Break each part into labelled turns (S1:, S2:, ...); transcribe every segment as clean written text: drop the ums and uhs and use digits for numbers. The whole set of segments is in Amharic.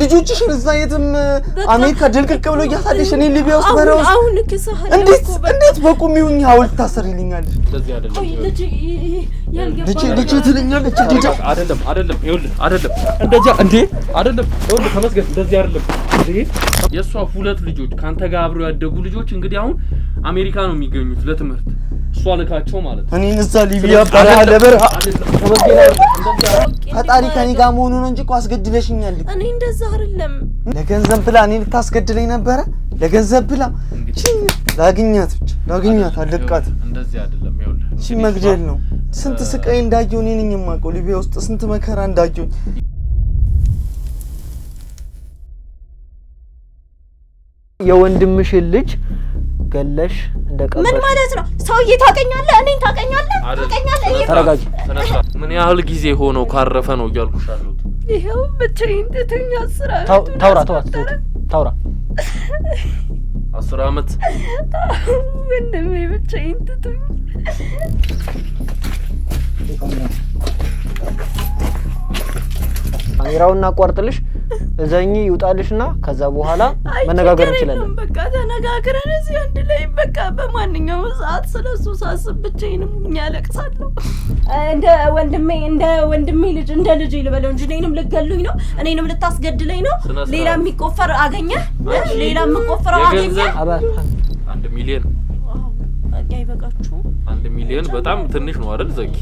S1: ልጆችሽን እዛ የትም አሜሪካ ድልቅቅ ብሎ ያሳደሽ እኔ ሊቢያ ውስጥ በረውስ
S2: አሁን ከሰሃለ
S1: እንዴት በቁም ይሁን ሐውልት ታሰርልኛለሽ
S3: እንደዚህ አይደለም
S1: ልጅ ትልኛለች
S3: አይደለም ይኸውልህ አይደለም እንደዚህ እንዴ አይደለም ይኸውልህ ተመስገን እንደዚህ አይደለም እንዴ የሷ ሁለት ልጆች ካንተ ጋር አብረው ያደጉ ልጆች እንግዲህ አሁን አሜሪካ ነው የሚገኙት ለትምህርት እሷ ልካቸው ማለት ነው
S1: እኔን እዛ ሊቢያ በረሃ ተመስገን ፈጣሪ ከኔ ጋር መሆኑን እንጂ እኮ አስገድለሽኛል
S2: እኔ እንደዛ አይደለም
S1: ለገንዘብ ብላ እኔ ልታስገድለኝ ነበር ለገንዘብ ብላ ላግኛት አለቃት
S3: እንደዚህ አይደለም ይኸውልህ
S1: እሺ መግደል ነው ስንት ስቃይ እንዳየው እኔ ነኝ የማውቀው ሊቢያ ውስጥ ስንት መከራ እንዳየው የወንድምሽ ልጅ ገለሽ እንደቀበል
S2: ምን ማለት ነው ሰውዬ ታቀኛለህ እኔን ታቀኛለህ
S1: ተረጋጊ
S3: ምን ያህል ጊዜ ሆነው ካረፈ ነው እያልኩሻለሁ
S2: ይሄው ብቻዬን ተኛ ስራ
S1: ታውራ
S3: 10 አመት
S2: ወንድሜ ብቻዬን ተኛ
S1: ካሜራውን አቋርጥልሽ እዘኚ ይውጣልሽና ከዛ በኋላ መነጋገር እንችላለን
S2: በቃ ተነጋግረን እዚህ አንድ ላይ በቃ በማንኛውም ሰዓት ስለሱ ሳስብ ብቻዬን ያለቅሳለሁ እንደ ወንድሜ ልጅ እንደ ልጅ ይልበለው እንጂ እኔንም ልትገሉኝ ነው እኔንም ልታስገድለኝ ነው ሌላ የሚቆፈር አገኘ ሌላ የምቆፈረው አገኘ
S3: 1 ሚሊዮን
S2: አይበቃችሁ
S3: 1 ሚሊዮን በጣም ትንሽ ነው አይደል ዘኪ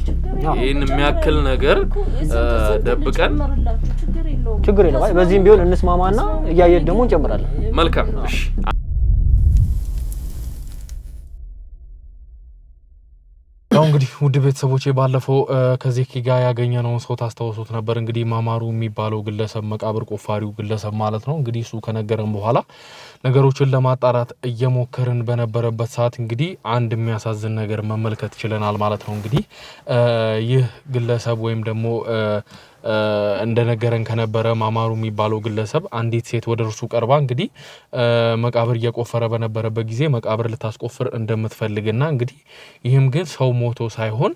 S3: ይሄን የሚያክል ነገር ደብቀን
S1: ችግር የለም አይ በዚህም ቢሆን እንስማማና እያየን ደግሞ እንጨምራለን
S3: መልካም እሺ ያው እንግዲህ ውድ ቤተሰቦቼ ባለፈው ከዜኪ ጋር ያገኘነው ሰው ታስተዋውሱት ነበር እንግዲህ ማማሩ የሚባለው ግለሰብ መቃብር ቆፋሪው ግለሰብ ማለት ነው እንግዲህ እሱ ከነገረን በኋላ ነገሮችን ለማጣራት እየሞከርን በነበረበት ሰዓት እንግዲህ አንድ የሚያሳዝን ነገር መመልከት ችለናል ማለት ነው እንግዲህ ይህ ግለሰብ ወይም ደግሞ እንደነገረን ከነበረ ማማሩ የሚባለው ግለሰብ አንዲት ሴት ወደ እርሱ ቀርባ እንግዲህ መቃብር እየቆፈረ በነበረበት ጊዜ መቃብር ልታስቆፍር እንደምትፈልግና እንግዲህ ይህም ግን ሰው ሞቶ ሳይሆን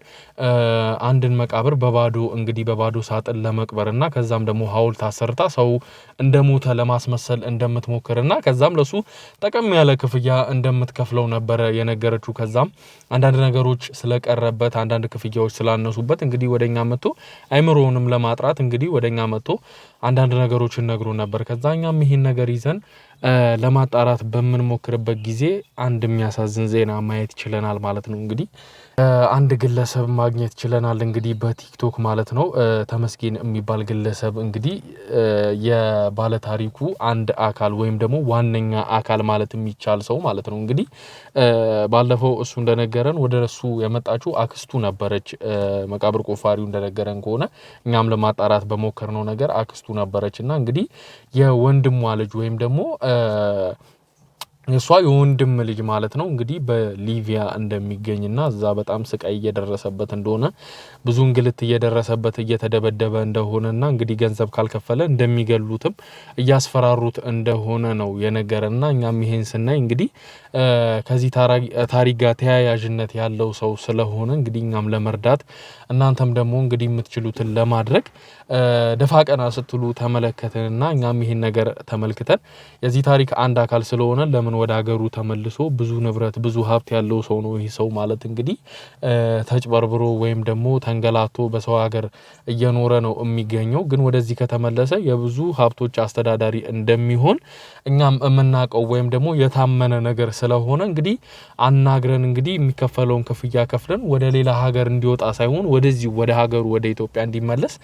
S3: አንድን መቃብር በባዶ ሳጥን ለመቅበርና ከዛም ደግሞ ሐውልት አሰርታ ሰው እንደሞተ ለማስመሰል እንደምትሞክርና ከዛም ለሱ ጠቀም ያለ ክፍያ እንደምትከፍለው ነበር የነገረችው ከዛም አንዳንድ ነገሮች ስለቀረበት አንዳንድ ክፍያዎች ስላነሱበት እንግዲህ ወደኛ መጥቶ አይምሮውንም ለማጥራት እንግዲህ ወደኛ መጥቶ አንዳንድ ነገሮችን ነግሮ ነበር ከዛኛም ይሄን ነገር ይዘን ለማጣራት በመንሞክርበት ጊዜ አንድ የሚያሳዝን ዜና ማየት ይችላል ማለት ነው እንግዲህ አንድ ግለሰብ ማግኘት ይችላል እንግዲህ በቲክቶክ ማለት ነው ተመስገን የሚባል ግለሰብ እንግዲህ የባለ ታሪኩ አንድ አካል ወይም ደግሞ ዋነኛ አካል ማለት የሚቻል ሰው ማለት ነው እንግዲህ ባለፈው እሱ እንደነገረን ወደሱ የመጣችው አክስቱ ነበረች መቃብር ቆፋሪው እንደነገረን ከሆነ እኛም ለማጣራት በመከርነው ነገር አክስቱ ነበረችና እንግዲህ የወንድሟ ልጅ ወይም ደግሞ የሷ የወንድም ልጅ ማለት ነው እንግዲህ በሊቢያ እንደሚገኝና እዛ በጣም ስቃይ እየደረሰበት እንደሆነ ብዙ እንግልት እየደረሰበት እየተደበደበ እንደሆነና እንግዲህ ገንዘብ ካልከፈለ እንደሚገሉትም እያስፈራሩት እንደሆነ ነው የነገረና እኛም ይሄን ስናይ እንግዲህ ከዚህ ታሪክ ጋር ተያያዥነት ያለው ሰው ስለሆነ እንግዲህ እኛም ለመርዳት እናንተም ደግሞ እንግዲህ የምትችሉትን ለማድረግ ደፋቀና ስትሉ ተመለከተንና እኛም ይሄን ነገር ተመልክተን የዚህ ታሪክ አንድ አካል ስለሆነ ለምን ወደ ሀገሩ ተመልሶ ብዙ ንብረት ብዙ ሀብት ያለው ሰው ነው ይሄ ሰው ማለት እንግዲህ ተጭበርብሮ ወይም ደግሞ ተንገላቶ በሰው ሀገር እየኖረ ነው የሚገኘው ግን ወደዚህ ከተመለሰ የብዙ ሀብቶች አስተዳዳሪ እንደሚሆን እኛም የምናውቀው ወይም ደግሞ የታመነ ነገር ስለሆነ እንግዲህ አናግረን እንግዲህ የሚከፈለውን ክፍያ ከፍለን ወደ ሌላ ሀገር እንዲወጣ ሳይሆን ወደዚህ ወደ ሀገሩ ወደ ኢትዮጵያ እንዲመለስ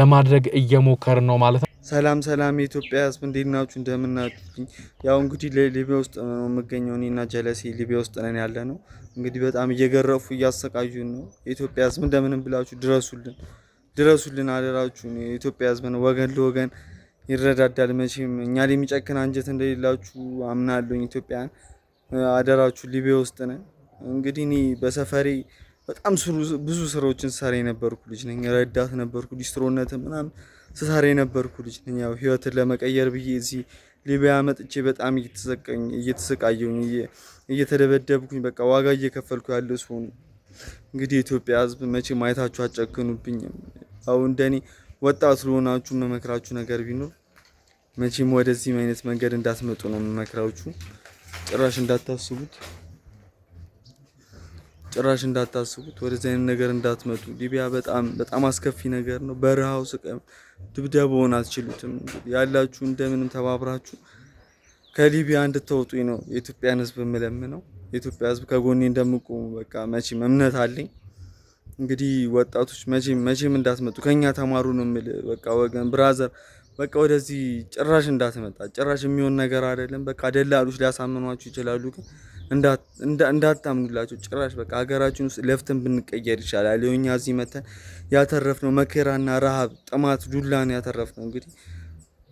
S3: ለማድረግ እየሞከርን ነው ማለት ነው
S1: ሰላም የኢትዮጵያ ህዝብ እንዴት ናችሁ እንደምናችሁ ያው እንግዲህ ሊቢያ ውስጥ ነው የምገኘው እኔና ጀለሲ ሊቢያ ውስጥ ነን ያለነው እንግዲህ በጣም እየገረፉ እያሰቃዩን ነው የኢትዮጵያ ህዝብ እንደምንም ብላችሁ ድረሱልን አደራችሁ የኢትዮጵያ ህዝብ ነው ወገን ለወገን ይረዳዳል መቼም እኛ ላይ የሚጨክን አንጀት እንደሌላችሁ አምናለሁ ኢትዮጵያን አደራችሁ ሊቢያ ውስጥ ነን እንግዲህ እኔ በሰፈሬ በጣም ብዙ ስራዎችን ሰራ የነበርኩ ልጅ ነኝ ረዳት ነበርኩ ዲስትሮነት ምናምን ስሰራ የነበርኩ ልጅ ነኝ ያው ህይወትን ለመቀየር ብዬ እዚህ ሊቢያ መጥቼ በጣም እየተሰቃየሁኝ እየተደበደብኩኝ በቃ ዋጋ እየከፈልኩ ያለው ሰው እንግዲህ ኢትዮጵያ ህዝብ መቼም አይታችሁ አጨክኑብኝ አው እንደኔ ወጣት ስለሆናችሁ መመክራችሁ ነገር ቢኖር መቼም ወደዚህ አይነት መንገድ እንዳትመጡ ነው የምመክራችሁ። ጭራሽ እንዳታስቡት ወደዚህ አይነት ነገር እንዳትመጡ። ሊቢያ በጣም አስከፊ ነገር ነው። በረሃው ስቀም ድብደባውን አትችሉትም። ያላችሁ እንደምንም ተባብራችሁ ከሊቢያ እንድትወጡኝ ነው የኢትዮጵያን ሕዝብ የምለምነው። የኢትዮጵያ ሕዝብ ከጎኔ እንደምቆሙ በቃ መቼም እምነት አለኝ። እንግዲህ ወጣቶች መቼም እንዳትመጡ ከኛ ተማሩ ነው የምል። በቃ ወገን ብራዘር በቃ ወደዚህ ጭራሽ እንዳትመጣ። ጭራሽ የሚሆን ነገር አይደለም። በቃ ደላሎች ሊያሳምኗችሁ ይችላሉ፣ ግን እንዳታምኑላቸው ጭራሽ። በቃ ሀገራችን ውስጥ ለፍተን ብንቀየር ይሻላል። እኛ እዚህ መተን ያተረፍነው መከራና ረሃብ፣ ጥማት፣ ዱላን ያተረፍነው። እንግዲህ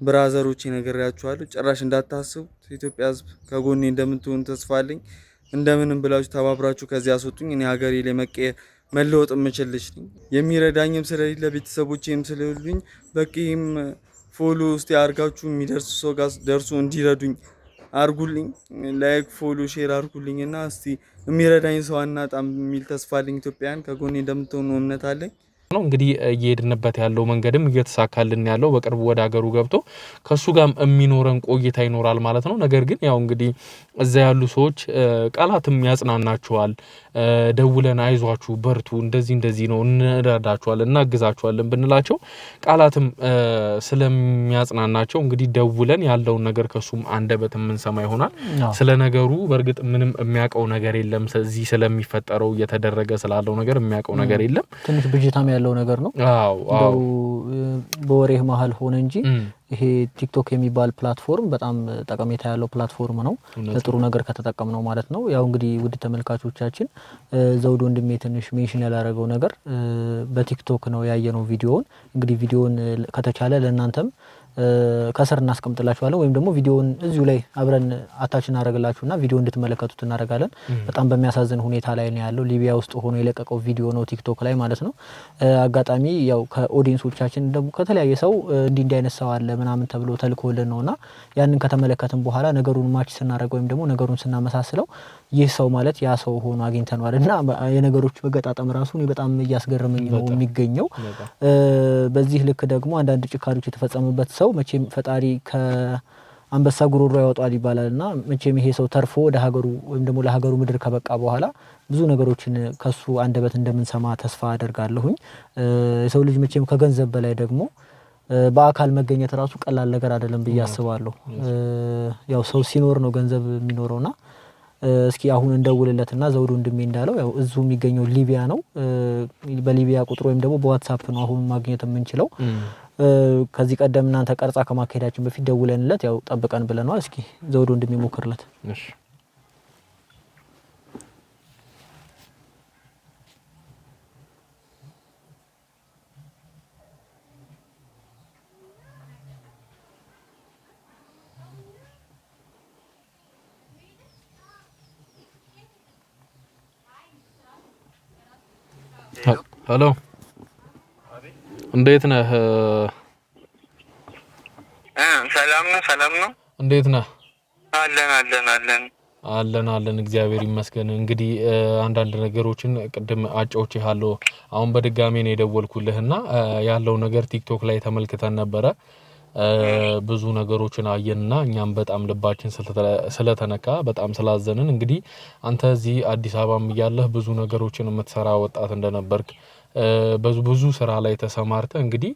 S1: ብራዘሮቼ ነግሬያችኋለሁ። ጭራሽ እንዳታስቡት። ኢትዮጵያ ሕዝብ ከጎኔ እንደምትሆኑ ተስፋ አለኝ። እንደምንም ብላችሁ ተባብራችሁ ከዚህ አስወጡኝ። እኔ ሀገሬ ላይ መለወጥ የምችልሽ ነኝ። የሚረዳኝም ስለሌለ ቤተሰቦቼም ስለሌሉኝ በቂም ፎሎ ውስጥ ያርጋችሁ የሚደርሱ ሰው ጋር ደርሶ እንዲረዱኝ አርጉልኝ። ላይክ ፎሎ ሼር አርጉልኝ እና እስቲ የሚረዳኝ ሰው አናጣም የሚል ተስፋ አለኝ። ኢትዮጵያን ከጎኔ እንደምትሆኑ እምነት አለኝ።
S3: ነው እንግዲህ እየሄድንበት ያለው መንገድም እየተሳካልን ያለው በቅርቡ ወደ ሀገሩ ገብቶ ከሱ ጋርም የሚኖረን ቆይታ ይኖራል ማለት ነው። ነገር ግን ያው እንግዲህ እዛ ያሉ ሰዎች ቃላትም ያጽናናቸዋል። ደውለን አይዟችሁ በርቱ፣ እንደዚህ ነው እንረዳችኋለን እናግዛችኋለን ብንላቸው ቃላትም ስለሚያጽናናቸው እንግዲህ ደውለን ያለውን ነገር ከሱም አንደበት የምንሰማ ይሆናል። ስለ ነገሩ በእርግጥ ምንም የሚያውቀው ነገር የለም። እዚህ ስለሚፈጠረው እየተደረገ ስላለው ነገር የሚያውቀው ነገር የለም።
S4: ትንሽ ብጅታም ያለው ነገር ነው። አዎ በወሬህ መሀል ሆነ እንጂ ይሄ ቲክቶክ የሚባል ፕላትፎርም በጣም ጠቀሜታ ያለው ፕላትፎርም ነው፣ ለጥሩ ነገር ከተጠቀምነው ማለት ነው። ያው እንግዲህ ውድ ተመልካቾቻችን ዘውድ ወንድሜ ትንሽ ሜንሽን ያላረገው ነገር በቲክቶክ ነው ያየነው ቪዲዮውን። እንግዲህ ቪዲዮውን ከተቻለ ለእናንተም ከስር እናስቀምጥላችኋለን ወይም ደግሞ ቪዲዮውን እዚሁ ላይ አብረን አታች እናደርግላችሁና ቪዲዮ እንድትመለከቱት እናደርጋለን። በጣም በሚያሳዝን ሁኔታ ላይ ነው ያለው። ሊቢያ ውስጥ ሆኖ የለቀቀው ቪዲዮ ነው ቲክቶክ ላይ ማለት ነው። አጋጣሚ ያው ከኦዲየንሶቻችን ደግሞ ከተለያየ ሰው እንዲህ አይነት ሰው አለ ምናምን ተብሎ ተልኮልን ነውና ያንን ከተመለከትን በኋላ ነገሩን ማች ስናደርገው ወይም ደግሞ ነገሩን ስናመሳስለው ይህ ሰው ማለት ያ ሰው ሆኖ አግኝተነዋል እና የነገሮች መገጣጠም ራሱ እኔ በጣም እያስገረመኝ ነው የሚገኘው። በዚህ ልክ ደግሞ አንዳንድ ጭካኔዎች የተፈጸሙበት ሰው መቼም ፈጣሪ ከአንበሳ ጉሮሮ ያወጣል ይባላልና መቼም ይሄ ሰው ተርፎ ወደ ሀገሩ ወይም ደግሞ ለሀገሩ ምድር ከበቃ በኋላ ብዙ ነገሮችን ከሱ አንደበት እንደምንሰማ ተስፋ አደርጋለሁኝ። የሰው ልጅ መቼም ከገንዘብ በላይ ደግሞ በአካል መገኘት ራሱ ቀላል ነገር አይደለም ብዬ አስባለሁ። ያው ሰው ሲኖር ነው ገንዘብ የሚኖረውና እስኪ አሁን እንደውልለትና ዘውዱ ወንድሜ እንዳለው ያው እዙ የሚገኘው ሊቢያ ነው። በሊቢያ ቁጥር ወይም ደግሞ በዋትስአፕ ነው አሁን ማግኘት የምንችለው። ከዚህ ቀደም እናንተ ቀርጻ ከማካሄዳችን በፊት ደውለንለት ያው ጠብቀን ብለናል። እስኪ ዘውዱ ወንድሜ ሞክርለት። እሺ
S3: ሄሎ እንዴት ነህ?
S5: ሰላም ነው።
S3: እንዴት ነህ?
S5: አለን
S3: እግዚአብሔር ይመስገን። እንግዲህ አንዳንድ ነገሮችን ቅድም አጫውቼሃለሁ። አሁን በድጋሜ ነው የደወልኩልህና ያለው ነገር ቲክቶክ ላይ ተመልክተን ነበረ። ብዙ ነገሮችን አየንና እኛም በጣም ልባችን ስለተነካ በጣም ስላዘንን እንግዲህ አንተ እዚህ አዲስ አበባም እያለህ ብዙ ነገሮችን የምትሰራ ወጣት እንደነበርክ ብዙ ስራ ላይ ተሰማርተ እንግዲህ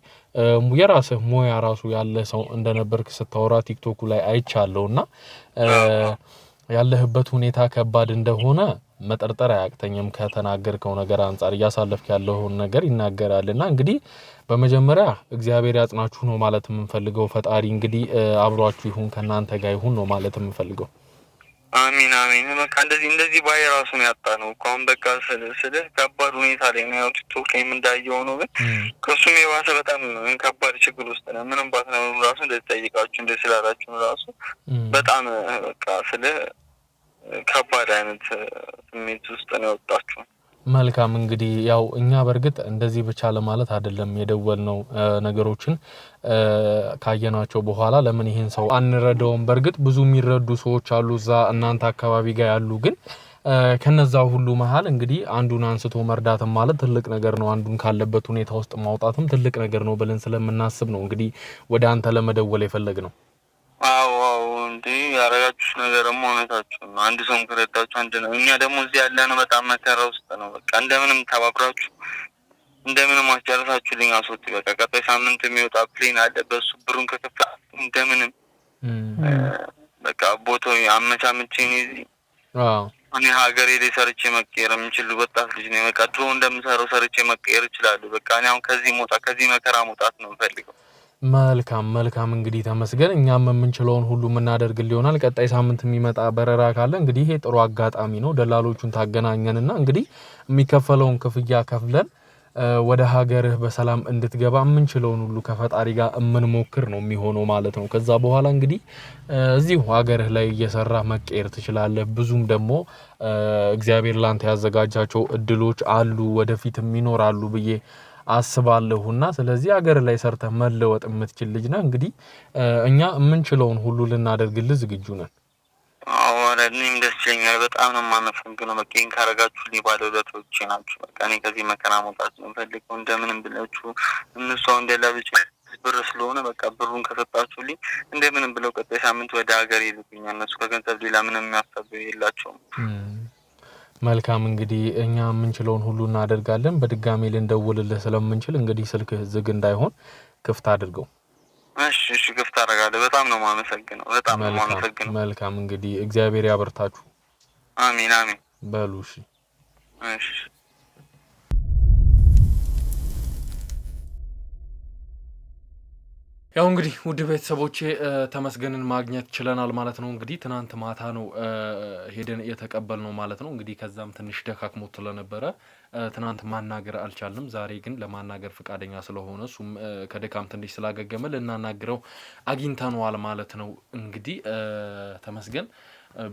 S3: የራስህ ሙያ ራሱ ያለ ሰው እንደነበርክ ስታወራ ቲክቶክ ላይ አይቻለውና ያለህበት ሁኔታ ከባድ እንደሆነ መጠርጠር አያቅተኝም። ከተናገርከው ነገር አንፃር እያሳለፍክ ያለው ነገር ይናገራልና እንግዲህ በመጀመሪያ እግዚአብሔር ያጽናችሁ ነው ማለት የምንፈልገው። ፈጣሪ እንግዲህ አብሯችሁ ይሁን ከናንተ ጋር ይሁን ነው ማለት የምንፈልገው።
S5: አሜን። በቃ እንደዚህ ባይ ራሱን ያጣ ነው እንኳን በቃ ስለ ከባድ ሁኔታ ላይ ነው ቲክቶክ ላይ እንዳየው ነው። ግን ከሱም የባሰ በጣም ከባድ ችግር ውስጥ ነው። ምንም ባትነው ራሱ እንደተጠይቃችሁ እንደስላላችሁ ራሱ በጣም በቃ ስለ ከባድ አይነት ስሜት ውስጥ ነው ያወጣችሁ።
S3: መልካም እንግዲህ ያው እኛ በርግጥ እንደዚህ ብቻ ለማለት አይደለም የደወልነው። ነገሮችን ካየናቸው በኋላ ለምን ይሄን ሰው አንረዳውም? በርግጥ ብዙ የሚረዱ ሰዎች አሉ እዛ እናንተ አካባቢ ጋር ያሉ። ግን ከነዛ ሁሉ መሃል እንግዲህ አንዱን አንስቶ መርዳትም ማለት ትልቅ ነገር ነው። አንዱን ካለበት ሁኔታ ውስጥ ማውጣትም ትልቅ ነገር ነው ብለን ስለምናስብ ነው እንግዲህ ወደ አንተ ለመደወል የፈለግነው።
S5: አዎ እንዴ ያረጋችሁት ነገርም እውነታችሁ ነው። አንድ ሰው ከረዳችሁ አንድ ነው። እኛ ደግሞ እዚህ ያለነው በጣም መከራ ውስጥ ነው። በቃ እንደምንም ተባብራችሁ እንደምንም አስጨርሳችሁልኝ አስወጡ። በቃ ቀጣይ ሳምንት የሚወጣ ፕሌን አለ። በሱ ብሩን ከከፍላ እንደምንም በቃ ቦታው አመቻምቼ ነው እዚህ እኔ ሀገሬ ላይ ሰርቼ መቀየር የምችል ወጣት ልጅ ነኝ። በቃ ድሮ እንደምሰራው ሰርቼ መቀየር እችላለሁ። በቃ እኔ አሁን ከዚህ መከራ መውጣት ነው የምፈልገው።
S3: መልካም እንግዲህ ተመስገን። እኛም የምንችለውን ሁሉ የምናደርግልህ ይሆናል። ቀጣይ ሳምንት የሚመጣ በረራ ካለ እንግዲህ ይሄ ጥሩ አጋጣሚ ነው። ደላሎቹን ታገናኘንና እንግዲህ የሚከፈለውን ክፍያ ከፍለን ወደ ሀገርህ በሰላም እንድትገባ የምንችለውን ሁሉ ከፈጣሪ ጋር የምንሞክር ነው የሚሆነው ማለት ነው። ከዛ በኋላ እንግዲህ እዚሁ ሀገርህ ላይ እየሰራ መቀየር ትችላለህ። ብዙም ደግሞ እግዚአብሔር ላንተ ያዘጋጃቸው እድሎች አሉ፣ ወደፊትም ይኖራሉ ብዬ አስባለሁና ስለዚህ ሀገር ላይ ሰርተህ መለወጥ የምትችል ልጅ ነህ። እንግዲህ እኛ የምንችለውን ሁሉ ልናደርግልህ ዝግጁ ነን።
S5: አዎ እኔም ደስ ይለኛል። በጣም ነው የማመሰግነው። በቃ ይሄን ካረጋችሁልኝ ባለውለታዎቼ ናችሁ። በቃ እኔ ከዚህ መከራ መውጣት ነው የምፈልገው። እንደምንም ብላችሁ እነሱ እንደላብጭ ብር ስለሆነ በቃ ብሩን ከሰጣችሁልኝ እንደምንም ብለው ቀጣይ ሳምንት ወደ ሀገር ይልኩኛል። እነሱ ከገንዘብ ሌላ ምንም የሚያስቡ የላቸውም።
S3: መልካም እንግዲህ እኛ የምንችለውን ሁሉ እናደርጋለን። በድጋሚ ልንደውልልህ ስለምንችል እንግዲህ ስልክህ ዝግ እንዳይሆን ክፍት አድርገው።
S5: እሺ ክፍት አደርጋለሁ። በጣም ነው የማመሰግነው።
S3: መልካም እንግዲህ እግዚአብሔር ያበርታችሁ።
S5: አሜን
S3: በሉ። እሺ ያው እንግዲህ ውድ ቤተሰቦቼ ተመስገንን ማግኘት ችለናል ማለት ነው። እንግዲህ ትናንት ማታ ነው ሄደን የተቀበልነው ማለት ነው። እንግዲህ ከዛም ትንሽ ደካክሞት ስለነበረ ትናንት ማናገር አልቻልንም። ዛሬ ግን ለማናገር ፍቃደኛ ስለሆነ እሱም ከደካም ትንሽ ስላገገመ ልናናግረው አግኝተነዋል ማለት ነው። እንግዲህ ተመስገን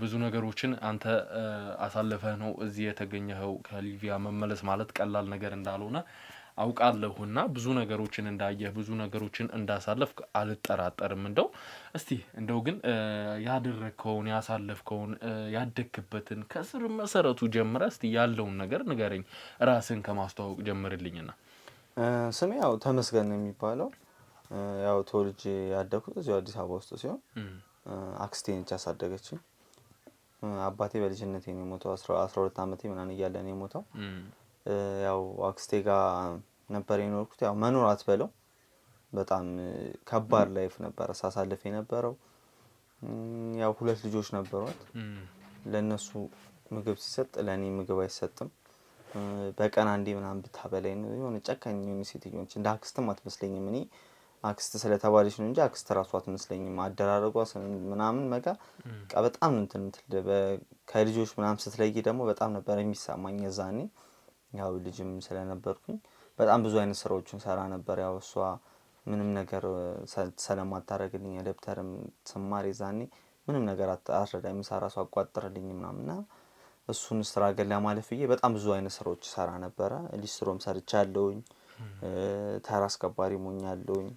S3: ብዙ ነገሮችን አንተ አሳልፈህ ነው እዚህ የተገኘኸው። ከሊቢያ መመለስ ማለት ቀላል ነገር እንዳልሆነ አውቃለሁና ብዙ ነገሮችን እንዳየህ ብዙ ነገሮችን እንዳሳለፍክ አልጠራጠርም። እስቲ ግን ያደረከውን ያሳለፍከውን ያደክበትን ከስር መሰረቱ ጀምረህ እስቲ ያለውን ነገር ንገረኝ። ራስን ከማስተዋወቅ ጀምርልኝና።
S1: ስሜ ያው ተመስገን ነው የሚባለው። ያው ተወልጄ ያደኩት እዚሁ አዲስ አበባ ውስጥ ሲሆን አክስቴ ነች ያሳደገችኝ። አባቴ በልጅነቴ ነው የሞተው። 12 አመቴ ምናምን እያለ ነው የሞተው። ያው አክስቴ ጋር ነበር የኖርኩት። ያው መኖር አትበለው በጣም ከባድ ላይፍ ነበር ሳሳልፍ የነበረው። ያው 2 ልጆች ነበሯት። ለነሱ ምግብ ሲሰጥ ለኔ ምግብ አይሰጥም። በቀን አንዴ ምናምን ብታበላኝ ነው። የሆነ ጨካኝ የሆነ ሴትዮ ነች። እንደ አክስትም አትመስለኝም። እኔ አክስት ስለተባለች ነው እንጂ አክስት ራሷ አትመስለኝም። አደራረጓ ምናምን በጣም እንትን ከልጆች ምናምን ስትለይ ደግሞ በጣም ነበር የሚሰማኝ የዛኔ። ያው ልጅም ስለነበርኩኝ በጣም ብዙ አይነት ስራዎችን ሰራ ነበር። ያው እሷ ምንም ነገር ስለማታረግልኝ ደብተርም ስማር የዛኔ ምንም ነገር አትረዳኝም። ምሳራ ሰው አቋጥርልኝ ምናምንና እሱን ስራ ገላ ማለፍ ብዬ በጣም ብዙ አይነት ስራዎች ሰራ ነበር። ሊስትሮም ሰርቻለሁኝ። ተራ አስከባሪ ሞኛለሁኝ።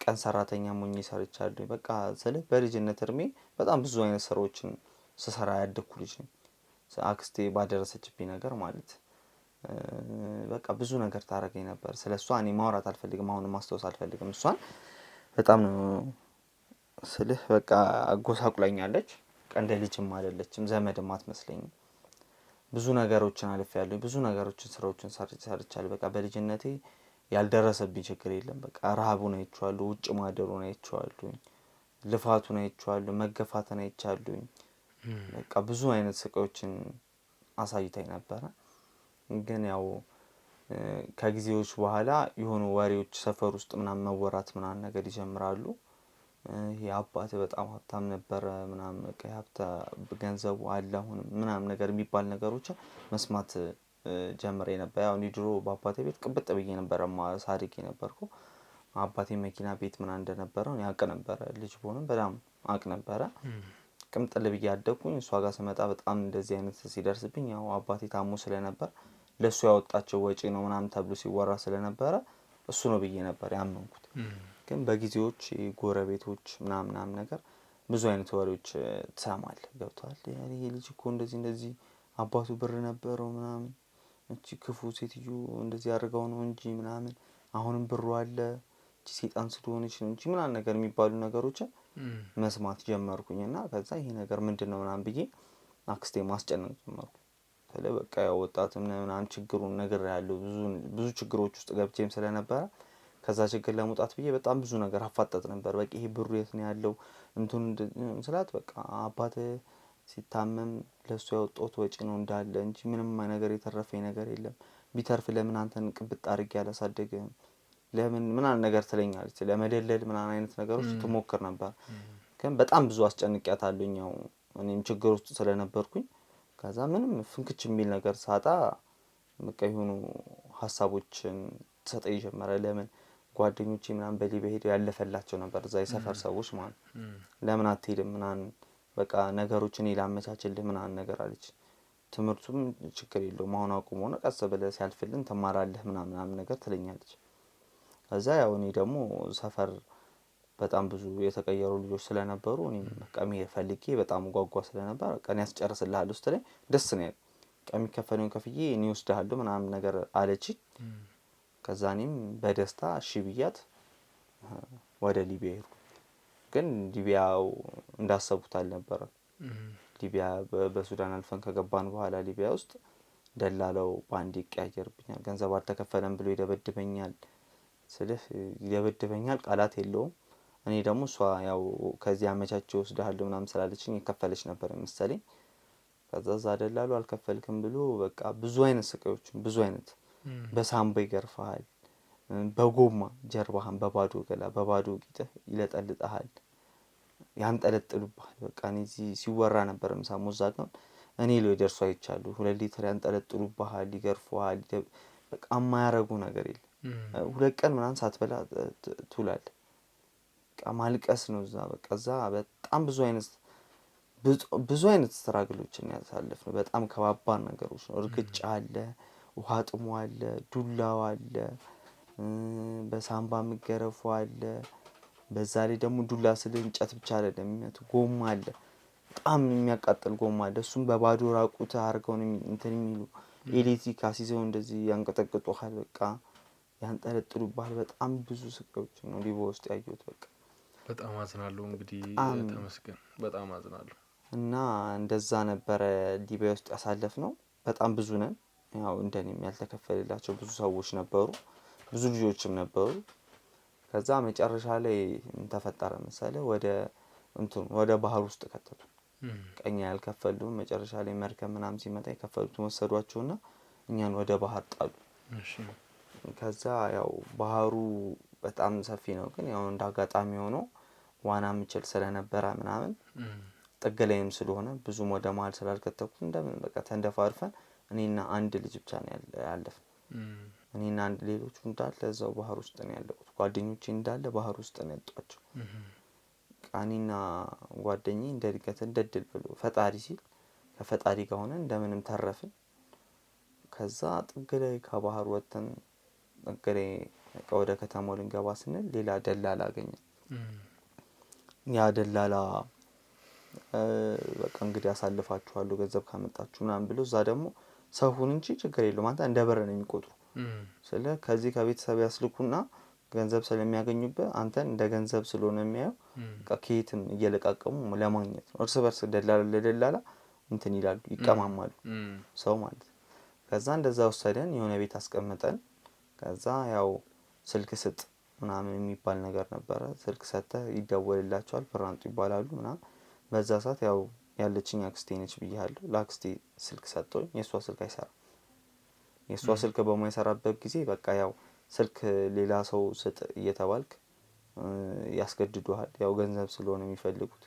S1: ቀን ሰራተኛ ሞኝ ሰርቻለሁኝ። በቃ በልጅነት እድሜ በጣም ብዙ አይነት ስራዎችን ስሰራ ያደኩ ልጅ ነኝ። አክስቴ ባደረሰችብኝ ነገር ማለት በቃ ብዙ ነገር ታረገኝ ነበር። ስለሷ እኔ ማውራት አልፈልግም። አሁን ማስተዋወስ አልፈልግም። እሷን በጣም ነው በቃ አጎሳቁላኛለች። እንደ ልጅም አይደለችም፣ ዘመድም አትመስለኝም። ብዙ ነገሮችን አልፌያለሁ። ብዙ ነገሮችን ስራዎችን ሰርቻለሁ። በቃ በልጅነቴ ያልደረሰብኝ ችግር የለም። በቃ ረሃቡን አይቼዋለሁ፣ ውጭ ማደሩን አይቼዋለሁ፣ ልፋቱን አይቼዋለሁ፣ መገፋትን አይቻለሁ። በቃ ብዙ አይነት ስቃዮችን አሳይታኝ ነበር። ግን ያው ከጊዜዎች በኋላ የሆኑ ወሬዎች ሰፈር ውስጥ ምናምን መወራት ምናምን ነገር ይጀምራሉ። ይሄ አባቴ በጣም ሀብታም ነበር ምናምን በቃ ሀብታ ገንዘቡ አለ አሁን ምናምን ነገር የሚባል ነገሮችን መስማት ጀምሬ ነበር። ያው ድሮ በአባቴ ቤት ቅብጥ ብዬ ነበር ሳድግ የነበርኩ። አባቴ መኪና ቤት ምናምን እንደነበረው ያውቅ ነበር። ልጅ ሆነም በጣም አውቅ ነበር። ቅምጥል ብዬ አደኩኝ። እሷ ጋር ስመጣ በጣም እንደዚህ አይነት ሲደርስብኝ ያው አባቴ ታሞ ስለነበር ለሱ ያወጣቸው ወጪ ነው ምናምን ተብሎ ሲወራ ስለነበረ እሱ ነው ብዬ ነበር ያመንኩት። ግን በጊዜዎች ጎረቤቶች ምናምን ነገር ብዙ አይነት ወሬዎች ትሰማለህ። ገብቷል። ይሄ ልጅ እኮ እንደዚህ አባቱ ብር ነበረው ምናምን እቺ ክፉ ሴትዮ እንደዚህ አድርገው ነው እንጂ ምናምን አሁንም ብሩ አለ ሰይጣን ስለሆነች ነው እንጂ ምናምን ነገር የሚባሉ ነገሮችን መስማት ጀመርኩኝና ከዛ ይሄ ነገር ምንድነው ምናምን ብዬ አክስቴ ማስጨነቅ ጀመርኩ። ስለ በቃ ያው ወጣትም ምናምን ችግሩን ነገር ያለው ብዙ ችግሮች ውስጥ ገብቼም ስለነበረ ከዛ ችግር ለመውጣት ብዬ በጣም ብዙ ነገር አፋጠጥ ነበር። በቃ ይሄ ብሩ የት ነው ያለው እንትን ስላት በቃ አባት ሲታመም ለሱ ያወጣሁት ወጪ ነው እንዳለ እንጂ ምንም ነገር የተረፈኝ ነገር የለም። ቢተርፍ ለምን አንተን ቅብጥ አድርጌ አላሳደግህም ለምን ምናምን ነገር ትለኛለች። ለመደለል ምናምን አይነት ነገሮች ትሞክር ነበር። ግን በጣም ብዙ አስጨንቄያታለሁ። ያው እኔም ችግር ውስጥ ስለነበርኩኝ ከዛ ምንም ፍንክች የሚል ነገር ሳጣ በቃ የሆኑ ሀሳቦችን ትሰጠኝ ጀመረ። ለምን ጓደኞቼ ምናምን በሊቢያ ሄደው ያለፈላቸው ነበር እዛ የሰፈር ሰዎች ማለት ለምን አትሄድም ምናምን በቃ ነገሮችን ላመቻችልህ ምናምን ነገር አለች። ትምህርቱም ችግር የለውም አሁን አቁሞ ነው ቀስ ብለህ ሲያልፍልን ትማራለህ ምናምን ነገር ትለኛለች። ከዛ ያው እኔ ደግሞ ሰፈር በጣም ብዙ የተቀየሩ ልጆች ስለነበሩ እኔም በቃ መሄድ ፈልጌ በጣም ጓጓ ስለነበር በቃ እኔ አስጨርስልሃለሁ ስትለኝ ደስ ነው ያለኝ። በቃ የሚከፈለውን ከፍዬ እኔ ወስድሃለሁ ምናምን ነገር አለችኝ። ከዛ እኔም በደስታ እሺ ብያት ወደ ሊቢያ ሄድኩ። ግን ሊቢያው እንዳሰቡት አልነበረም። ሊቢያ በሱዳን አልፈን ከገባን በኋላ ሊቢያ ውስጥ ደላላው ባንዴ ይቀያየርብኛል። ገንዘብ አልተከፈለም ብሎ ይደበድበኛል። ስልህ ይደበድበኛል ቃላት የለውም። እኔ ደግሞ እሷ ያው ከዚህ አመቻቸው ወስደሃለሁ ምናምን ስላለችኝ የከፈለች ነበር መሰለኝ። ከዛ እዛ ደላላው አልከፈልክም ብሎ በቃ ብዙ አይነት ስቃዮችን ብዙ አይነት በሳምባ ይገርፍሃል። በጎማ ጀርባህን በባዶ ገላ በባዶ ቂጥህ ይለጠልጥሃል። ያንጠለጥሉብሃል። በቃ እኔ እዚህ ሲወራ ነበር የምሰማው እዛ ጋር እኔ ላይ ደርሶ አይቻለሁ። 2 ሊትር ያንጠለጥሉብሃል፣ ይገርፉሃል። በቃ የማያረጉ ነገር የለም። 2 ቀን ምናምን ሳትበላ ትውላለህ። በቃ ማልቀስ ነው እዛ በቃ እዛ በጣም ብዙ አይነት ስትራግሎችን ያሳለፍነው በጣም ከባባድ ነገሮች ነው። እርግጫ አለ፣ ውሃ ጥሙ አለ፣ ዱላው አለ፣ በሳምባ መገረፉ አለ። በዛ ላይ ደግሞ ዱላ ስለ እንጨት ብቻ አይደለም የሚመቱ ጎማ አለ። በጣም የሚያቃጥል ጎማ አለ። እሱም በባዶ ራቁት አድርገው እንትን የሚሉ ኤሌክትሪክ አስይዘው እንደዚህ ያንቀጠቅጡሃል። በቃ ያንጠለጥሉብሃል። በጣም ብዙ ስቃዮች ነው ሊቢያ ውስጥ ያየሁት። በቃ
S3: በጣም አዝናለሁ። እንግዲህ ተመስገን በጣም አዝናለሁ።
S1: እና እንደዛ ነበረ ሊቢያ ውስጥ ያሳለፍነው። በጣም ብዙ ነን። ያው እንደኔም ያልተከፈለላቸው ብዙ ሰዎች ነበሩ። ብዙ ልጆችም ነበሩ። ከዛ መጨረሻ ላይ ምን ተፈጠረ መሰለህ ወደ ባህር ውስጥ ከተቱ። ቀኛ ያልከፈሉን መጨረሻ ላይ መርከብ ምናምን ሲመጣ የከፈሉትን ወሰዷቸውና እኛን ወደ ባህር ጣሉ። ከዛ ያው ባህሩ በጣም ሰፊ ነው። ግን ያው እንዳጋጣሚ ሆኖ ዋና ምችል ስለነበረ ምናምን ጥግ ላይም ስለሆነ ብዙም ወደ መሀል ስላልከተኩት እንደምን በቃ ተንደፋርፈን እኔና አንድ ልጅ ብቻ ነው ያለፍነው። እኔና አንድ ሌሎቹ እንዳለ እዛው ባህር ውስጥ ነው ያለቁት። ጓደኞቼ እንዳለ ባህር ውስጥ ነው ያጧቸው። እኔና ጓደኛዬ እንደድል ብሎ ፈጣሪ ሲል ከፈጣሪ ጋር ሆነን እንደምንም ተረፍን። ከዛ ጥግ ላይ ከባህር ወጥተን ጥግ ላይ ወደ ከተማው ልንገባ ስንል ሌላ ደላላ አገኘን። ያ ደላላ በቃ እንግዲህ አሳልፋችኋለሁ ገንዘብ ካመጣችሁ ምናምን ብሎ እዛ ደግሞ ሰውን እንጂ ችግር የለውም አንተ እንደ ብር ነው የሚቆጥሩ። ስለ ከዚህ ከቤተሰብ ያስልኩና ገንዘብ ስለሚያገኙበት አንተን እንደ ገንዘብ ስለሆነ የሚያየው በቃ ከየትም እየለቃቀሙ ለማግኘት ነው። እርስ በርስ ደላላ ለደላላ እንትን ይላሉ ይቀማማሉ ሰው ማለት። ከዛ እንደዛ ወሰደን የሆነ ቤት አስቀምጠን ከዛ ያው ስልክ ስጥ ምናምን የሚባል ነገር ነበረ። ስልክ ሰጥተህ ይደወልላቸዋል ፍራንጡ ይባላሉ ምናምን። በዛ ሰዓት ያው ያለችኝ አክስቴ ነች ብያለሁ። ለአክስቴ ስልክ ሰጠሁኝ። የሷ ስልክ አይሰራም። የሷ ስልክ በማይሰራበት ጊዜ በቃ ያው ስልክ ሌላ ሰው ስጥ እየተባልክ ያስገድዱሃል። ያው ገንዘብ ስለሆነ የሚፈልጉት።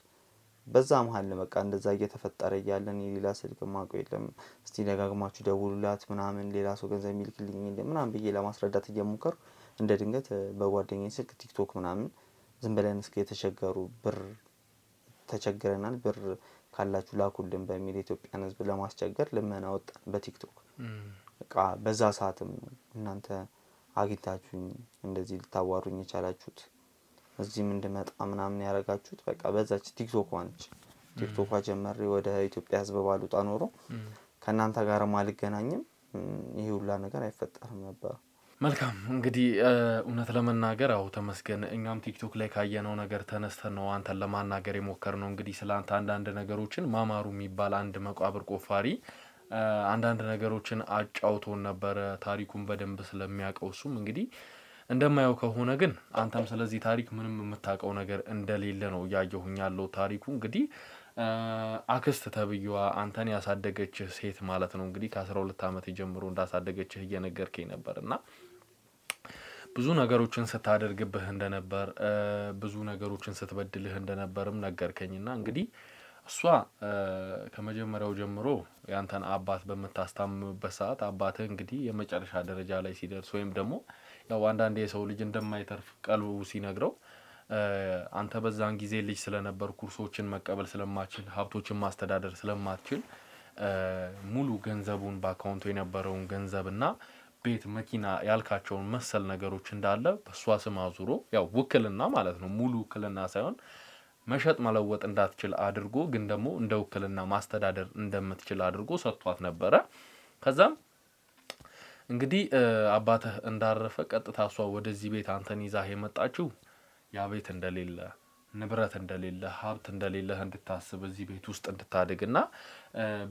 S1: በዛ መሃል በቃ እንደዛ እየተፈጠረ እያለን የሌላ ስልክ ማውቀው የለም። እስቲ ደጋግማችሁ ደውሉላት ምናምን ሌላ ሰው ገንዘብ የሚልክልኝ የለም ምናምን ብዬ ለማስረዳት እየሞከርኩ እንደ ድንገት በጓደኛዬ ስልክ ቲክቶክ ምናምን ዝም ብለን እስኪ የተቸገሩ ብር ተቸግረናል ብር ካላችሁ ላኩልን በሚል የኢትዮጵያን ሕዝብ ለማስቸገር ልመና ወጣን በቲክቶክ። በቃ በዛ ሰዓትም እናንተ አግኝታችሁኝ እንደዚህ ልታዋሩኝ የቻላችሁት እዚህም እንድመጣ ምናምን ያደረጋችሁት በቃ በዛች ቲክቶክ ነች። ቲክቶኳ ጀመሬ ወደ ኢትዮጵያ ሕዝብ ባልወጣ ኖሮ ከእናንተ ጋርም አልገናኝም። ይሄ ሁላ ነገር አይፈጠርም ነበር።
S3: መልካም እንግዲህ እውነት ለመናገር አው ተመስገን እኛም ቲክቶክ ላይ ካየነው ነገር ተነስተን ነው አንተን ለማናገር የሞከርነው እንግዲህ ስላንተ አንዳንድ ነገሮችን ማማሩ የሚባል አንድ መቃብር ቆፋሪ አንዳንድ ነገሮችን አጫውቶን ነበር ታሪኩን በደንብ ስለሚያውቀው እሱም እንግዲህ እንደማያው ከሆነ ግን አንተም ስለዚህ ታሪክ ምንም የምታውቀው ነገር እንደሌለ ነው ያየሁኝ ያለው ታሪኩ እንግዲህ አክስት ተብዩዋ አንተን ያሳደገች ሴት ማለት ነው እንግዲህ ከ12 አመት ጀምሮ እንዳሳደገችህ እየነገርከኝ ነበርና ብዙ ነገሮችን ስታደርግብህ እንደነበር ብዙ ነገሮችን ስትበድልህ እንደነበርም ነገርከኝና እንግዲህ እሷ ከመጀመሪያው ጀምሮ ያንተን አባት በመታስታምበት ሰዓት አባትህ እንግዲህ የመጨረሻ ደረጃ ላይ ሲደርስ ወይም ደግሞ ያው አንዳንዴ የሰው ልጅ እንደማይተርፍ ቀልቡ ሲነግረው አንተ በዛን ጊዜ ልጅ ስለነበር ኩርሶችን መቀበል ስለማትችል ሀብቶችን ማስተዳደር ስለማትችል ሙሉ ገንዘቡን በአካውንቱ የነበረውን ገንዘብና ቤት መኪና ያልካቸውን መሰል ነገሮች እንዳለ በሷ ስም አዙሮ ያው ውክልና ማለት ነው ሙሉ ውክልና ሳይሆን መሸጥ መለወጥ እንዳትችል አድርጎ ግን ደግሞ እንደ ውክልና ማስተዳደር እንደምትችል አድርጎ ሰጥቷት ነበረ ከዛም እንግዲህ አባትህ እንዳረፈ ቀጥታ እሷ ወደዚህ ቤት አንተን ይዛህ የመጣችው ያ ቤት እንደሌለ ንብረት እንደሌለ ሀብት እንደሌለ እንድታስብ እዚህ ቤት ውስጥ እንድታድግና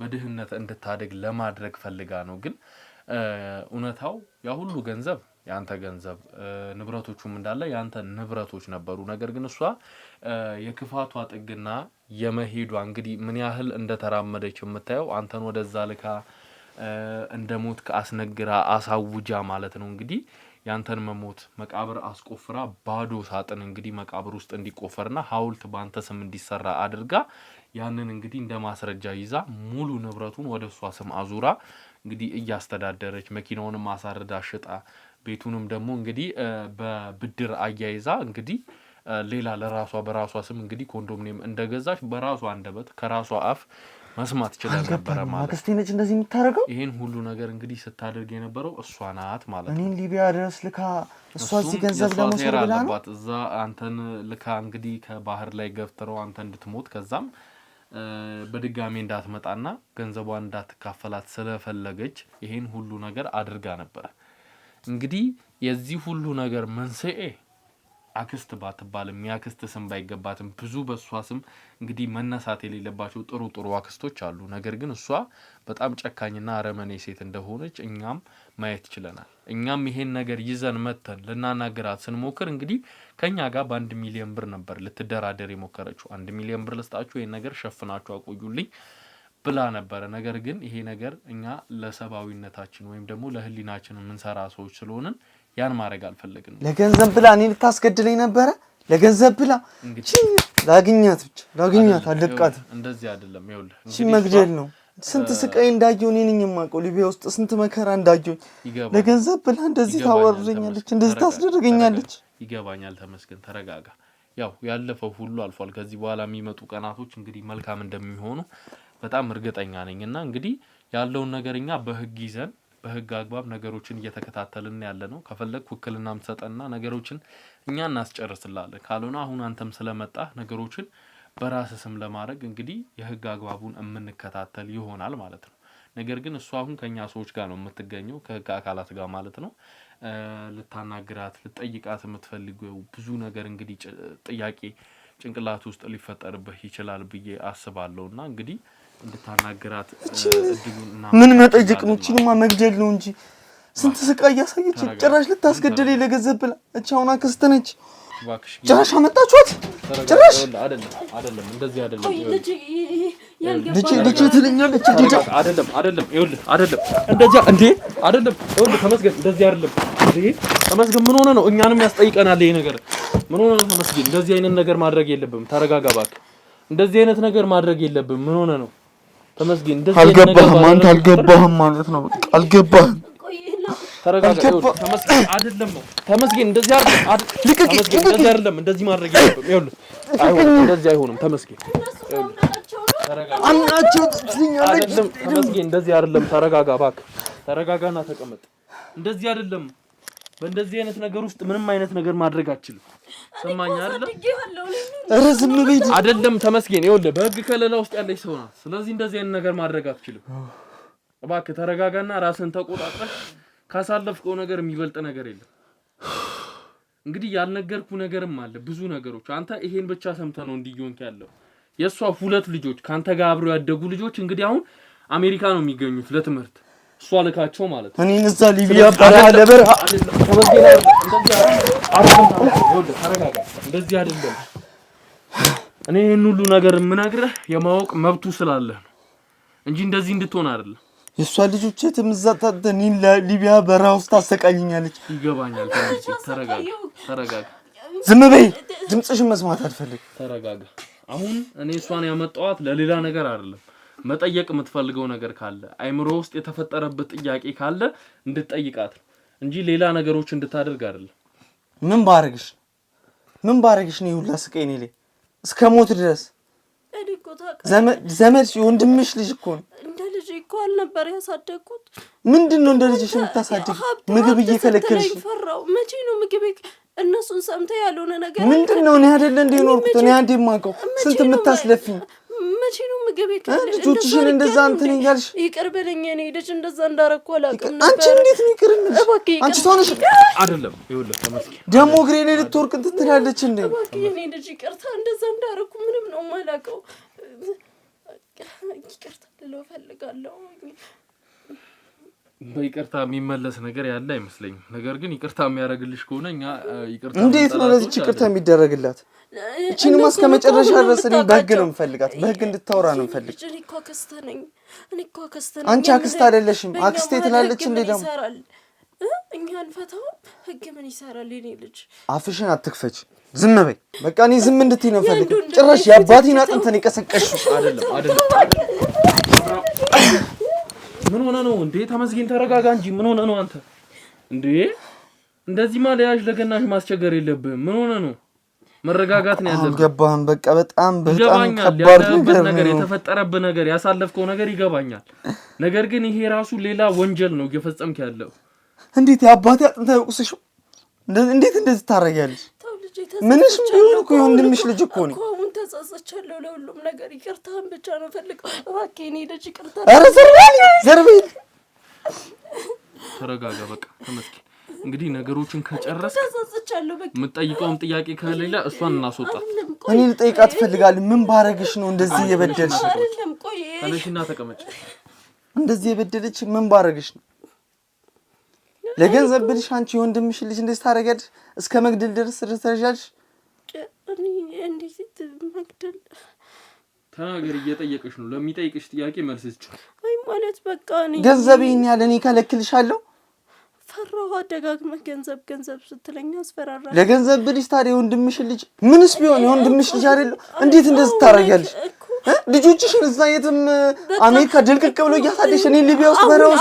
S3: በድህነት እንድታድግ ለማድረግ ፈልጋ ነው ግን እውነታው ያ ሁሉ ገንዘብ ያንተ ገንዘብ ንብረቶቹም እንዳለ ያንተ ንብረቶች ነበሩ ነገር ግን እሷ የክፋቷ ጥግና የመሄዷ እንግዲህ ምን ያህል እንደተራመደች የምታየው አንተን ወደዛ ልካ እንደሞት ከአስነግራ አሳውጃ ማለት ነው እንግዲህ ያንተን መሞት መቃብር አስቆፍራ ባዶ ሳጥን እንግዲህ መቃብር ውስጥ እንዲቆፈርና ሐውልት ባንተ ስም እንዲሰራ አድርጋ ያንን እንግዲህ እንደማስረጃ ይዛ ሙሉ ንብረቱን ወደሷ ስም አዙራ እንግዲህ እያስተዳደረች መኪናውንም አሳርዳ ሽጣ ቤቱንም ደግሞ እንግዲህ በብድር አያይዛ እንግዲህ ሌላ ለራሷ በራሷ ስም እንግዲህ ኮንዶሚኒየም እንደገዛች በራሷ አንደበት ከራሷ አፍ መስማት ይችላል ነበር ማለት
S1: አክስቴ ነች እንደዚህ የምታረገው
S3: ይሄን ሁሉ ነገር እንግዲህ ስታደርግ የነበረው እሷ ናት ማለት ነው
S1: እኔን ሊቢያ ድረስ ልካ እሷ እዚህ ገንዘብ ለመውሰድ ብላ ነው
S3: እዛ አንተን ልካ እንግዲህ ከባህር ላይ ገፍትረው አንተ እንድትሞት ከዛም በድጋሚ እንዳትመጣና ገንዘቧን እንዳትካፈላት ስለፈለገች ይሄን ሁሉ ነገር አድርጋ ነበር እንግዲህ የዚህ ሁሉ ነገር መንስኤ አክስት ባትባልም ያክስት ስም ባይገባትም ብዙ በሷ ስም እንግዲህ መነሳት የሌለባቸው ጥሩ አክስቶች አሉ ነገር ግን እሷ በጣም ጨካኝና አረመኔ ሴት እንደሆነች እኛም ማየት ይችላል እኛም ይሄን ነገር ይዘን መተን ለናናገራት ስንሞክር እንግዲህ ከኛ ጋር በ1 ሚሊዮን ብር ነበር ልትደራደር የሞከረችው 1 ሚሊዮን ብር ለስጣችሁ ይሄን ነገር ሸፍናችሁ አቆዩልኝ ብላ ነበር ነገር ግን ይሄ ነገር እኛ ለሰባዊነታችን ወይም ደግሞ ለህሊናችን ምንሰራ ሰዎች ስለሆነን ያን ማድረግ አልፈለግንም
S1: ለገንዘብ ብላ እኔ ልታስገድለኝ ነበር ለገንዘብ ብላ ላግኛት አለቃት
S3: እንደዚህ አይደለም ይኸውልህ
S1: እንግዲህ መግደል ነው ስንት ስቃይ እንዳየው እኔ ነኝ የማውቀው ሊቢያ ውስጥ ስንት መከራ እንዳየው ለገንዘብ ብላ እንደዚህ ታወርደኛለች እንደዚህ ታስደርገኛለች
S3: ይገባኛል ተመስገን ተረጋጋ ያው ያለፈው ሁሉ አልፏል ከዚህ በኋላ የሚመጡ ቀናቶች እንግዲህ መልካም እንደሚሆኑ በጣም እርግጠኛ ነኝና እንግዲህ ያለውን ነገርኛ በህግ ይዘን በህግ አግባብ ነገሮችን እየተከታተልን ያለነው ከፈለክ ውክልናም ተሰጠና ነገሮችን እኛ እናስጨርስላለን ካልሆነ አሁን አንተም ስለመጣ ነገሮችን በራስ ስም ለማድረግ እንግዲህ የህግ አግባቡን እንከታተል ይሆናል ማለት ነው ነገር ግን እሱ አሁን ከኛ ሰዎች ጋር ነው የምትገኘው ከህግ አካላት ጋር ማለት ነው ልታናግራት ልትጠይቃት የምትፈልገው ብዙ ነገር እንግዲህ ጥያቄ ጭንቅላት ውስጥ ሊፈጠርብህ ይችላል ብዬ አስባለሁና እንግዲህ እንድታናግራት እድሉና
S1: ምን መጠየቅ ነው እቺንማ መግደል ነው እንጂ ስንት ስቃይ ያሳየች ጭራሽ ልታስገድለኝ ለገንዘብ ብላ እቻውና አክስት ነች ጭራሽ አመጣችኋት ጭራሽ
S3: አይደለም እንደዚህ አይደለም
S1: ልጅ ትልኛለች
S3: አይደለም ይኸውልህ አይደለም እንደዚህ እንዴ አይደለም ይኸውልህ ተመስገን እንደዚህ አይደለም እንዴ ተመስገን ምን ሆነ ነው እኛንም ያስጠይቀናል ይሄ ነገር ምን ሆነ ነው ተመስገን እንደዚህ አይነት ነገር ማድረግ የለብም ተረጋጋ እባክህ እንደዚህ አይነት ነገር ማድረግ የለብም ምን ሆነ ነው ተመስገን እንደዚህ አይነት ነገር
S1: አንተ አልገባህም ማለት ነው አልገባህም
S3: ተረጋጋ ተመስገን አይደለም ተመስገን እንደዚህ አይደለም እንደዚህ ማድረግ የለብም ይኸውልህ እንደዚህ አይሆንም ተመስገን
S1: አናቸው ትልኛለች
S3: ተመስገን እንደዚህ አይደለም ተረጋጋ እባክህ ተረጋጋና ተቀመጥ እንደዚህ አይደለም በእንደዚህ አይነት ነገር ውስጥ ምንም አይነት ነገር ማድረግ አትችልም ሰማኛ አይደለም
S1: ረዝም ቤት
S3: አይደለም ተመስገን ይኸውልህ በህግ ከለላ ውስጥ ያለች ሰው ናት ስለዚህ እንደዚህ አይነት ነገር ማድረግ አትችልም እባክህ ተረጋጋና ራስን ተቆጣጥረህ ካሳለፍከው ነገር የሚበልጥ ነገር የለም። እንግዲህ ያልነገርኩ ነገርም አለ ብዙ ነገሮች። አንተ ይሄን ብቻ ሰምተህ ነው እንዲዮንክ ያለው። የሷ 2 ልጆች ካንተ ጋር አብረው ያደጉ ልጆች እንግዲህ አሁን አሜሪካ ነው የሚገኙት ለትምህርት። እሷ ልካቸው ማለት ነው።
S1: እኔን እዛ ሊቢያ በረሃ ለበረሃ
S3: እንደዚህ አይደለም። እኔ ይሄን ሁሉ ነገር የምነግርህ የማወቅ መብቱ ስላለህ ነው እንጂ እንደዚህ እንድትሆን አይደለም።
S1: የሷ ልጆች ተምዛታት እኔን ሊቢያ በረሃ ውስጥ አሰቃይኛለች።
S3: ይገባኛል። ተረጋጋ።
S1: ዝም በይ። ድምጽሽን መስማት አልፈልግም።
S3: ተረጋጋ። አሁን እኔ እሷን ያመጣኋት ለሌላ ነገር አይደለም። መጠየቅ የምትፈልገው ነገር ካለ አይምሮ ውስጥ የተፈጠረበት ጥያቄ ካለ እንድትጠይቃት እንጂ ሌላ ነገሮች እንድታደርግ አይደለም። ምን ባረግሽ ነው ሁላ ስቃይ ነኝ እስከ ሞት ድረስ? ዘመድ ወንድምሽ ልጅ እኮ ነው።
S2: እንደ ልጅ እኮ አልነበር ያሳደግኩት።
S1: ምንድነው እንደ ልጅሽ የምታሳድግ? ምግብ እየከለከልሽ
S2: ፈራው። መቼ ነው ምግብ እነሱን ሰምተህ ያልሆነ ነገር
S1: ምንድነው? እኔ አይደለ እንደ ኖርኩት እኔ አንዴ ማቀው ስንት የምታስለፊኝ።
S2: መቼ ነው ምግብ ይከለከልሽ?
S1: ልጆችሽን እንደዛ እንትን እያልሽ
S2: ይቅር በለኝ። እኔ ልጅ እንደዛ እንዳረኩ አላውቅም ነበር።
S1: አንቺ እንዴት ነው ይቅር የምልሽ? አንቺ ተሆነሽ
S3: አይደለም። ይኸውልህ ተመስገን
S1: ደሞ እግሬ ላይ ልትወርቅ እንትን ትላለች እንዴ?
S2: እባክህ እኔ ልጅ ይቅርታ፣ እንደዛ እንዳረኩ ምንም ነው የማላውቀው። ይቅርታ ልለው ፈልጋለሁ።
S3: በይቅርታ የሚመለስ ነገር ያለ አይመስለኝም። ነገር ግን ይቅርታ የሚያደርግልሽ ከሆነ እኛ ይቅርታ
S1: እንዴት ነው ለዚህ ይቅርታ የሚደረግላት? እቺንም እስከ መጨረሻ ድረስ እኔ በህግ ነው የምፈልጋት። በህግ እንድታወራ ነው የምፈልግ።
S2: እኔ እኮ አክስት ነኝ።
S1: አንቺ አክስት አይደለሽም። አክስቴ ትላለች እንዴ ደግሞ
S2: እኛን ፈታው ህግ ምን ይሰራል? የኔ ልጅ
S1: አፍሽን አትክፈች። ዝም በይ በቃ። እኔ ዝም እንድትይ ነው ፈልግ። ጭራሽ የአባቴን አጥንተን የቀሰቀሽው
S3: አይደለም። ምን ሆነ ነው እንዴ? ተመስገን ተረጋጋ እንጂ ምን ሆነ ነው አንተ እንዴ? እንደዚህ ማለያሽ ለገናሽ ማስቸገር የለብህም። ምን ሆነ ነው? መረጋጋት ነው ያለብህ።
S1: ገባህም? በቃ በጣም ከባድ ነገር
S3: የተፈጠረብህ ነገር ያሳለፍከው ነገር ይገባኛል። ነገር ግን ይሄ ራሱ ሌላ ወንጀል ነው እየፈጸምክ ያለው።
S1: እንዴት የአባቴ አጥንት አይቆስሽም? እንዴት እንደዚህ ታረጋለሽ? ምንሽ ቢሆን እኮ የወንድምሽ ልጅ እኮ ነው።
S2: አሁን ተጸጸቻለሁ ለሁሉም ነገር። ይቅርታን ብቻ ነው ፈልገው። እባክህ እኔ ልጅ ይቅርታ።
S1: ኧረ ዘርበይ።
S3: ተረጋጋ በቃ ተመስገን። እንግዲህ ነገሮችን ከጨረስክ
S2: ተጸጸቻለሁ በቃ።
S3: የምትጠይቀውም ጥያቄ ከሌለ እሷን እናስወጣ።
S1: እኔ ልጠይቃት እፈልጋለሁ። ምን ባረግሽ ነው እንደዚህ የበደልሽ?
S2: አይደለም ቆይ
S3: ተነሽና ተቀመጭ።
S1: እንደዚህ የበደለች ምን ባረግሽ ነው? ለገንዘብ ብልሽ አንቺ የወንድምሽ ልጅ እንደዚህ ታረጋለሽ? እስከ መግደል ድረስ ትደርሻለሽ?
S2: እኔ እንዴት መግደል?
S3: ተናገር። እየጠየቅሽ ነው። ለሚጠይቅሽ ጥያቄ መልስ ስጪ።
S2: አይ ማለት በቃ እኔ
S1: ገንዘቤን ያለ እኔ ከለክልሻለሁ?
S2: ፈራሁ። አደጋግመህ ገንዘብ ስትለኝ አስፈራራ።
S1: ለገንዘብ ብልሽ ታዲያ የወንድምሽ ልጅ ምንስ ቢሆን የወንድምሽ ልጅ አይደለም? እንዴት እንደዚህ ታረጋለሽ? ልጆችሽን እዛ የትም አሜሪካ ድልቅቅ ብሎ እያሳደሽ እኔ ሊቢያ ውስጥ በረው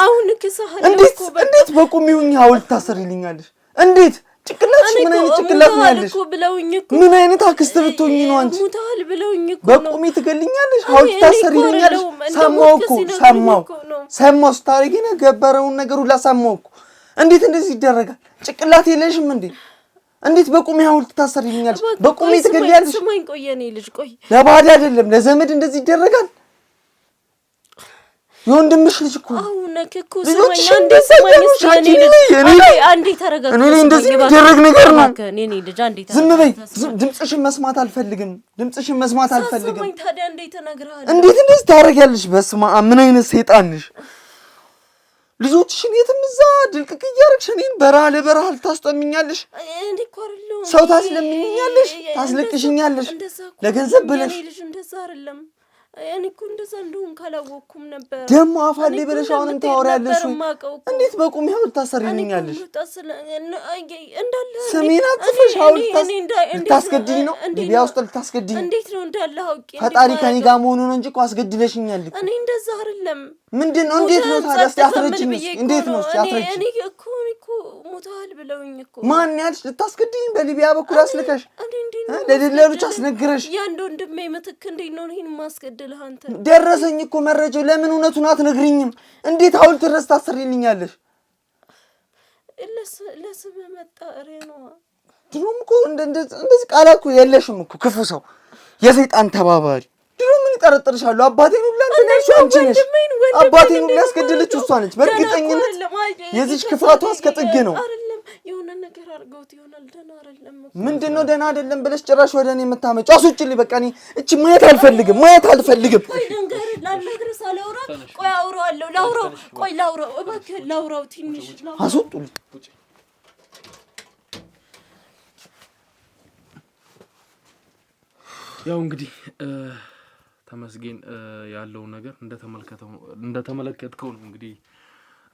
S1: እንዴት በቁም ይሁን ሐውልት ታሰርልኛለሽ? እንዴት ጭቅላትሽ ምን አይነት ጭቅላት ነው ያለሽ? ምን አይነት አክስት ብትሆኚ ነው አንቺ?
S2: ሙታል ብለውኝ እኮ
S1: በቁም ትገልኛለሽ? ሐውልት ታሰርልኛለሽ? ሰማው ስታረጊ ነገበረውን ነገር ሁላ ሰማው እኮ። እንዴት እንደዚህ ይደረጋል? ጭቅላት የለሽም እንዴ? እንዴት በቁም ሐውልት ታሰርልኛለሽ? በቁም ትገልያለሽ?
S2: ስማኝ ቆይ የኔ ልጅ ቆይ።
S1: ለባዳ አይደለም ለዘመድ እንደዚህ ይደረጋል? የወንድምሽ ልጅ እኮ
S2: አሁን እኮ ስማኝ አንዴ ስማኝ አንዴ ተረጋጋ።
S1: እኔ እንደዚህ ይደረግ ነገር ነው።
S2: እኔ ልጅ አንዴ ተረጋጋ።
S1: ዝም በይ። ድምጽሽን መስማት አልፈልግም።
S2: ስማኝ ታዲያ እንዴ ተነግረሃል?
S1: እንዴት እንደዚህ ታረጋለሽ? በስመ አብ ምን አይነት ሰይጣን ነሽ? ልጆችሽን የትም እዛ ድልቅቅ እያደረግሽ እኔን በረሃ ለበረሃ ልታስጠምኛለሽ?
S2: እኔ እኮ አይደለሁም።
S1: ሰው ታስለምኛለሽ፣ ታስለቅሽኛለሽ ለገንዘብ ብለሽ።
S2: እኔ ልጅ እንደዛ አይደለም። እኔ እኮ እንደዛ እንደሆን ካላወቅኩም ነበር።
S1: ደግሞ አፋሌ ብለሽ አሁንም ታወሪያለሽ ወይ? እንዴት በቁም ሐውልት ታሰርልኛለሽ? ስሜን አጥፍሽ ሐውልት ልታስገድኝ ነው? ሊቢያ ውስጥ ልታስገድኝ?
S2: እንዴት ነው እንዳለ አውቄ?
S1: ፈጣሪ ከኔ ጋር መሆኑን እንጂ እኮ አስገድለሽኛል እኮ።
S2: እኔ እንደዛ አይደለም።
S1: ምንድን ነው? እንዴት ነው ታዲያ? እስኪ አስረጅኝ። እንዴት ነው? እስኪ አስረጅኝ።
S2: እኔ እኮ ሞታል ብለውኝ እኮ።
S1: ማን ያልሽ? ልታስገድኝ በሊቢያ በኩል አስልከሽ ለደላሎች አስነግረሽ።
S2: ያንድ ወንድሜ ምትክ እንዴት ነው ይሄን ማስገድልህ አንተ?
S1: ደረሰኝ እኮ መረጃው። ለምን እውነቱን አትነግሪኝም? እንዴት ሐውልት ድረስ ታሰርልኛለሽ?
S2: ለስም መጣ ነው።
S1: ድሮም እኮ እንደዚህ ቃላት እኮ የለሽም እኮ ክፉ ሰው፣ የሰይጣን ተባባሪ። ድሮ ምን ይጠረጥርሻለሁ? አባቴን ሁላ ስለዚህ አንቺ ነሽ አባቴን ሊያስገድልሽ እሷ ነች በእርግጠኝነት የዚህ ክፋቷ እስከ ጥግ ነው
S2: የሆነ ነገር አርገውት ይሆናል ደህና አይደለም
S1: ምንድነው ደህና አይደለም ብለሽ ጭራሽ ወደ እኔ የምታመጪው አስውጭልኝ በቃ እቺ ማየት አልፈልግም
S2: ቆይ ነገር ላልነግርህ ሳላውራ ቆይ አውራዋለሁ ላውራው ቆይ ላውራው እባክህ ላውራው ትንሽ
S1: አስውጡልኝ
S3: ያው እንግዲህ ተመስገን ያለው ነገር እንደተመለከተው ነው እንግዲህ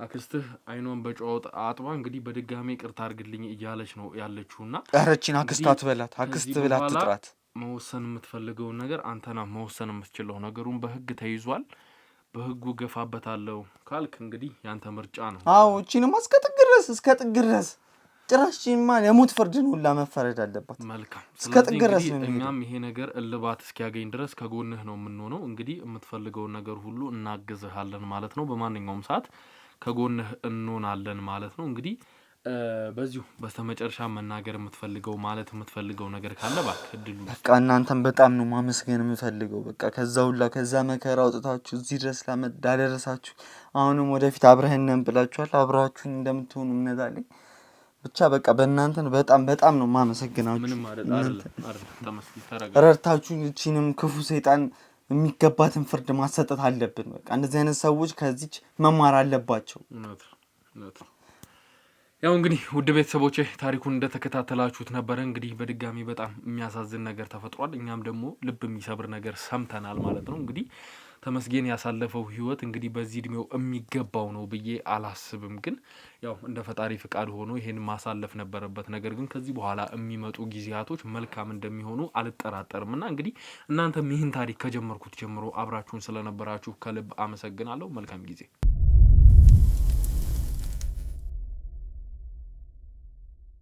S3: አክስትህ አይኗን በጨው አጥባ እንግዲህ በድጋሚ ቅርታ አርግልኝ እያለች ነው ያለችውና
S1: አረቺን አክስታት በላት አክስት ብላት ትጥራት
S3: መወሰን የምትፈልገው ነገር አንተና መወሰን የምትችለው ነገሩን በህግ ተይዟል በህጉ ገፋበታለሁ ካልክ እንግዲህ ያንተ ምርጫ ነው
S1: አዎ እቺንም እስከ ጥግ ድረስ ጭራሽማ የሞት ፍርድን ሁላ መፈረድ አለባት
S3: መልካም
S1: እስከ ጥግ ድረስ ነው
S3: እኛም ይሄ ነገር እልባት እስኪያገኝ ድረስ ከጎንህ ነው የምንሆነው እንግዲህ የምትፈልገው ነገር ሁሉ እናግዝሃለን ማለት ነው በማንኛውም ሰዓት ከጎንህ እንሆናለን ማለት ነው እንግዲህ በዚሁ በስተመጨረሻ መናገር የምትፈልገው ነገር ካለ እባክህ እድሉ
S1: በቃ እናንተም በጣም ነው ማመስገን የምፈልገው በቃ ከዛ መከራ አውጥታችሁ እዚህ ድረስ ላደረሳችሁ አሁንም ወደፊት አብረህነን ብላችኋል አብራችሁን እንደምትሆኑ እምነት አለኝ ብቻ በቃ በእናንተን በጣም ነው ማመሰግናችሁ
S3: ምንም አይደለም ተመስገን ተረጋ
S1: ረርታችሁን እቺንም ክፉ ሰይጣን የሚገባትን ፍርድ ማሰጠት አለብን በቃ እንደዚህ አይነት ሰዎች ከዚች መማር አለባቸው
S3: ነው ያው እንግዲህ ውድ ቤተሰቦቼ ታሪኩን እንደተከታተላችሁት ነበር እንግዲህ በድጋሚ በጣም የሚያሳዝን ነገር ተፈጥሯል እኛም ደግሞ ልብ የሚሰብር ነገር ሰምተናል ማለት ነው እንግዲህ ተመስገን ያሳለፈው ህይወት እንግዲህ በዚህ እድሜው የሚገባው ነው ብዬ አላስብም ግን ያው እንደ ፈጣሪ ፍቃድ ሆኖ ይሄን ማሳለፍ ነበረበት ነገር ግን ከዚህ በኋላ የሚመጡ ጊዜያቶች መልካም እንደሚሆኑ አልጠራጠርምና እንግዲህ እናንተም ይህን ታሪክ ከጀመርኩት ጀምሮ አብራችሁን ስለነበራችሁ ከልብ አመሰግናለሁ መልካም ጊዜ